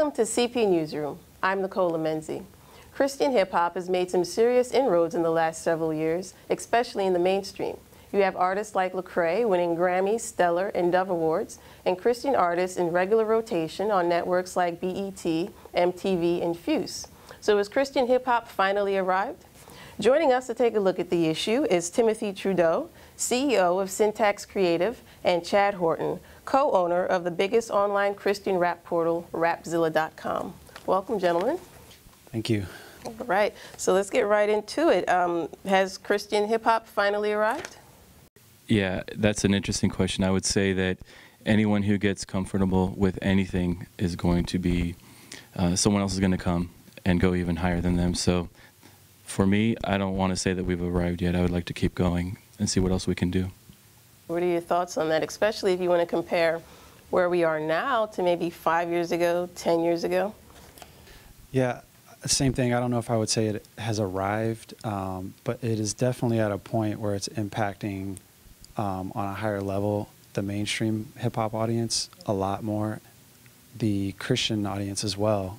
Welcome to CP Newsroom. I'm Nicole Menzi. Christian hip-hop has made some serious inroads in the last several years, especially in the mainstream. You have artists like Lecrae winning Grammy, Stellar, and Dove Awards, and Christian artists in regular rotation on networks like BET, MTV, and Fuse. So has Christian hip-hop finally arrived? Joining us to take a look at the issue is Timothy Trudeau, CEO of SyntaxCreative, and Chad Horton, co-owner of the biggest online Christian rap portal, Rapzilla.com. Welcome, gentlemen. Thank you. All right, so let's get right into it. Has Christian hip-hop finally arrived? Yeah, that's an interesting question. I would say that anyone who gets comfortable with anything is going to be, someone else is going to come and go even higher than them. So for me, I don't want to say that we've arrived yet. I would like to keep going and see what else we can do. What are your thoughts on that, especially if you want to compare where we are now to maybe 5 years ago, 10 years ago? Yeah, same thing. I don't know if I would say it has arrived, but it is definitely at a point where it's impacting on a higher level the mainstream hip-hop audience a lot more, the Christian audience as well.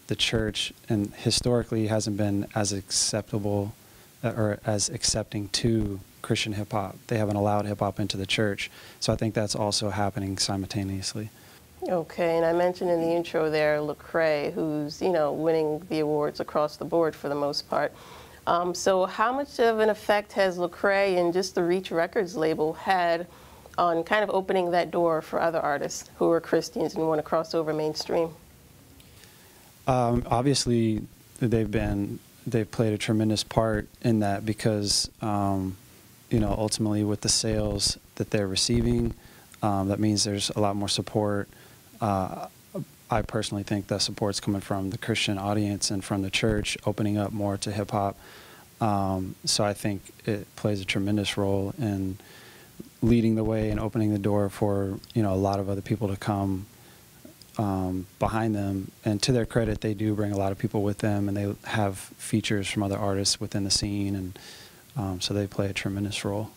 The church, and historically, hasn't been as acceptable or as accepting to Christian hip-hop. They haven't allowed hip-hop into the church. So I think that's also happening simultaneously. Okay, and I mentioned in the intro there Lecrae, who's, winning the awards across the board for the most part. So how much of an effect has Lecrae and just the Reach Records label had on kind of opening that door for other artists who are Christians and want to cross over mainstream? Obviously, they've played a tremendous part in that because, ultimately with the sales that they're receiving, that means there's a lot more support. I personally think that support's coming from the Christian audience and from the church opening up more to hip-hop. So I think it plays a tremendous role in leading the way and opening the door for, a lot of other people to come behind them. And to their credit, they do bring a lot of people with them, and they have features from other artists within the scene, and so they play a tremendous role.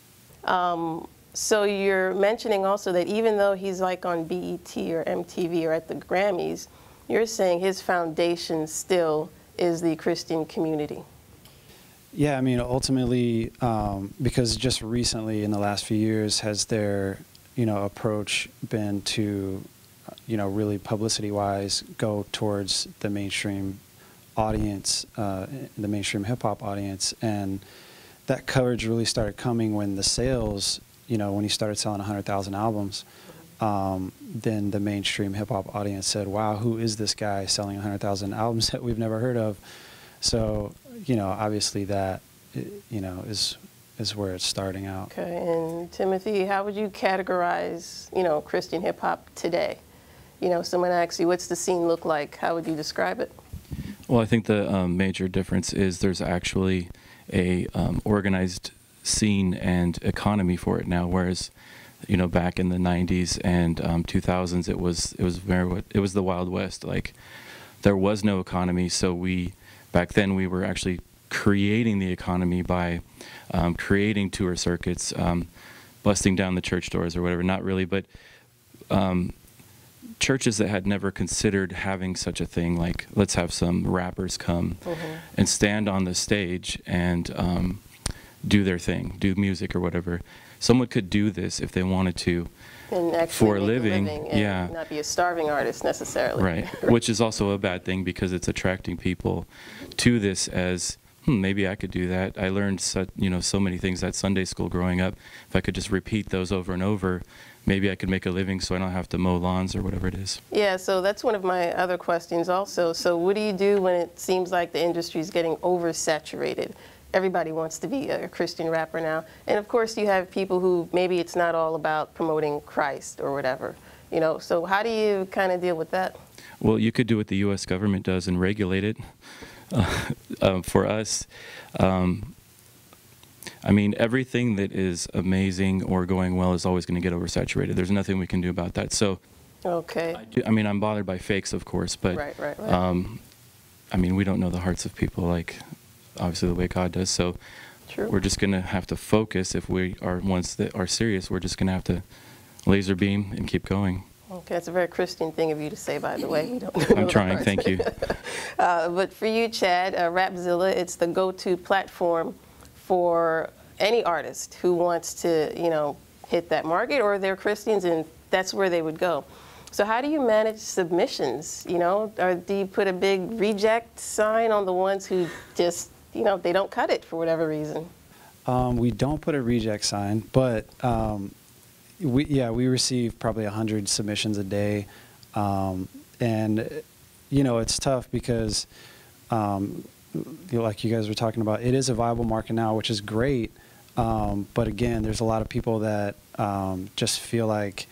So you're mentioning also that even though he's like on BET or MTV or at the Grammys, you're saying his foundation still is the Christian community. Yeah, I mean, ultimately, because just recently in the last few years has their, approach been to, really publicity-wise go towards the mainstream audience, the mainstream hip-hop audience, and that coverage really started coming when the sales, when he started selling 100,000 albums, then the mainstream hip-hop audience said, wow, who is this guy selling 100,000 albums that we've never heard of? So, obviously that, is where it's starting out. Okay, and Timothy, how would you categorize, Christian hip-hop today? Someone asks you, what's the scene look like? How would you describe it? Well, I think the major difference is there's actually a organized scene and economy for it now, whereas back in the 90s and 2000s it was the Wild West. Like, there was no economy, so back then we were actually creating the economy by creating tour circuits, busting down the church doors or whatever. Not really, but churches that had never considered having such a thing, like let's have some rappers come and stand on the stage and do their thing, do music or whatever. Someone could do this if they wanted to and for a living, and not be a starving artist necessarily. Right, which is also a bad thing because it's attracting people to this as, maybe I could do that. I learned so many things at Sunday school growing up. If I could just repeat those over and over, maybe I could make a living so I don't have to mow lawns or whatever it is. Yeah, so that's one of my other questions also. So what do you do when it seems like the industry is getting oversaturated? Everybody wants to be a Christian rapper now. And of course you have people who maybe it's not all about promoting Christ or whatever. So how do you kind of deal with that? Well, you could do what the U.S. government does and regulate it. For us, I mean, everything that is amazing or going well is always going to get oversaturated. There's nothing we can do about that. So, okay. I mean, I'm bothered by fakes, of course, but right. I mean, we don't know the hearts of people like obviously the way God does. So True. We're just going to have to focus. If we are ones that are serious, we're just going to have to laser beam and keep going. Okay. Okay, it's a very Christian thing of you to say, by the way. We don't know I'm trying, thank you. But for you, Chad, Rapzilla, it's the go-to platform for any artist who wants to, you know, hit that market, or they're Christians and that's where they would go. So how do you manage submissions, you know? Or do you put a big reject sign on the ones who just, you know, they don't cut it for whatever reason? We don't put a reject sign, but we receive probably 100 submissions a day. And, you know, it's tough because, like you guys were talking about, it is a viable market now, which is great. But again, there's a lot of people that just feel like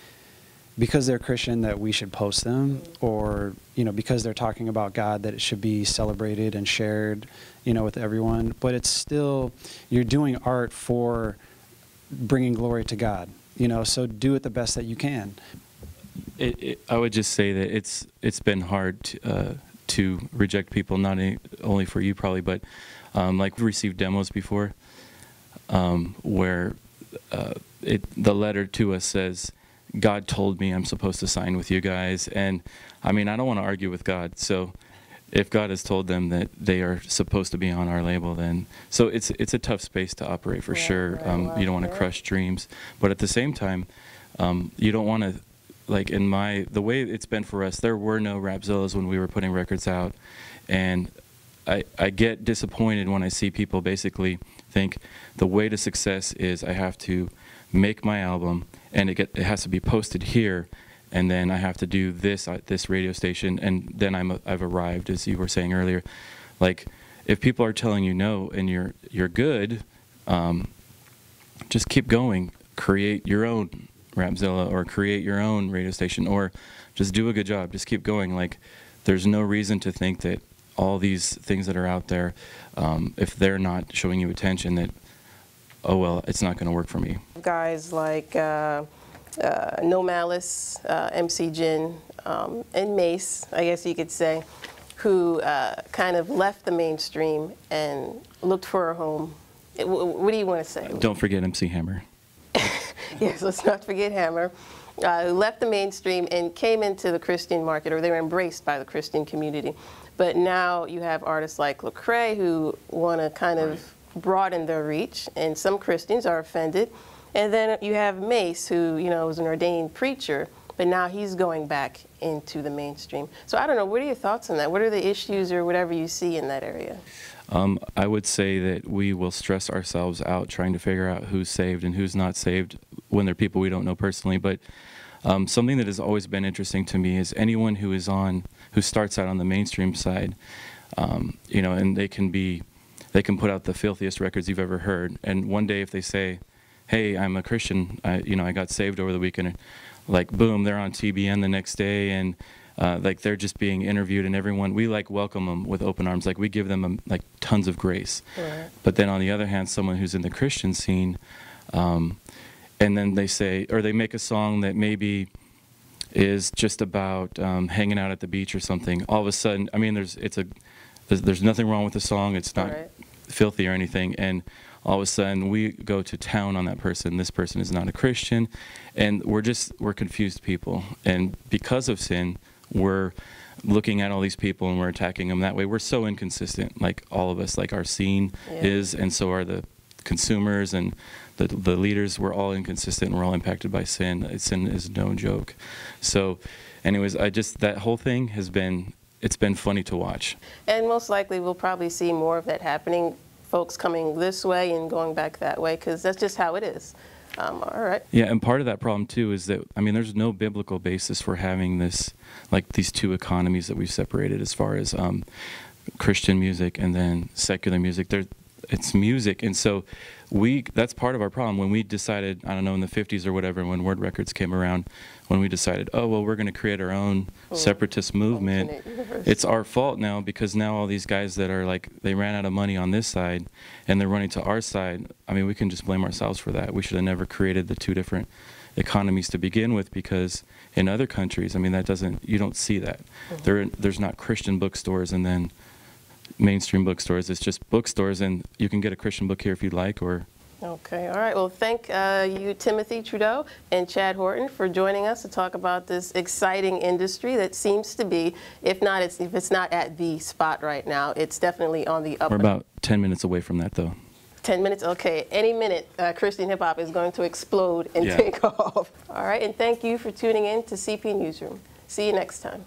because they're Christian that we should post them, or, you know, because they're talking about God that it should be celebrated and shared, you know, with everyone. But it's still, you're doing art for bringing glory to God, you know, so do it the best that you can. I would just say that it's been hard to reject people, not only for you probably, but like we received demos before where the letter to us says, God told me I'm supposed to sign with you guys. And I mean, I don't want to argue with God. So if God has told them that they are supposed to be on our label, then so it's a tough space to operate for sure. You don't want to crush dreams, but at the same time, you don't want to, like the way it's been for us, there were no Rapzillas when we were putting records out, and I get disappointed when I see people basically think the way to success is I have to make my album and it has to be posted here, and then I have to do this at this radio station, and then I've arrived, as you were saying earlier. Like, if people are telling you no and you're good, just keep going. Create your own Rapzilla or create your own radio station, or just do a good job. Just keep going. Like, there's no reason to think that all these things that are out there, if they're not showing you attention, that, oh well, it's not going to work for me. Guys like No Malice, MC Jin, and Mace, I guess you could say, who kind of left the mainstream and looked for a home. What do you want to say? Don't forget MC Hammer. Yes, let's not forget Hammer, who left the mainstream and came into the Christian market, or they were embraced by the Christian community. But now you have artists like Lecrae who want to kind of broaden their reach, and some Christians are offended. And then you have Mace, who, you know, was an ordained preacher, but now he's going back into the mainstream. So I don't know, what are your thoughts on that? What are the issues or whatever you see in that area? I would say that we will stress ourselves out trying to figure out who's saved and who's not saved when they're people we don't know personally. But something that has always been interesting to me is anyone who starts out on the mainstream side, you know, and they can put out the filthiest records you've ever heard. And one day if they say, hey, I'm a Christian, you know, I got saved over the weekend, like, boom, they're on TBN the next day, and like they're just being interviewed, and everyone, we like welcome them with open arms, like we give them like tons of grace. Right. But then on the other hand, someone who's in the Christian scene, and then they say, or they make a song that maybe is just about hanging out at the beach or something. All of a sudden, I mean, there's nothing wrong with the song. It's not filthy or anything, and all of a sudden we go to town on that person. This person is not a Christian, and we're confused people. And because of sin, we're looking at all these people and we're attacking them that way. We're so inconsistent, like all of us, like our scene is, and so are the consumers and the leaders. We're all inconsistent and we're all impacted by sin. Sin is no joke. So anyways, that whole thing it's been funny to watch. And most likely we'll probably see more of that happening, folks coming this way and going back that way, because that's just how it is. All right. Yeah, and part of that problem too is that, I mean, there's no biblical basis for having this, like these two economies that we've separated as far as Christian music and then secular music. It's music, and so that's part of our problem. When we decided, I don't know, in the 50s or whatever, when Word Records came around, when we decided, oh, well, we're going to create our own separatist movement, it's our fault now, because now all these guys that are like, they ran out of money on this side and they're running to our side. I mean, we can just blame ourselves for that. We should have never created the two different economies to begin with, because in other countries, I mean, you don't see that. There's not Christian bookstores and then mainstream bookstores. It's just bookstores, and you can get a Christian book here if you'd like, or Okay, all right. Well, thank you, Timothy Trudeau and Chad Horton, for joining us to talk about this exciting industry that seems to be, if it's not at the spot right now, it's definitely on the up. We're about 10 minutes away from that, though. 10 minutes? Okay. Any minute, Christian hip-hop is going to explode and take off. All right, and thank you for tuning in to CP Newsroom. See you next time.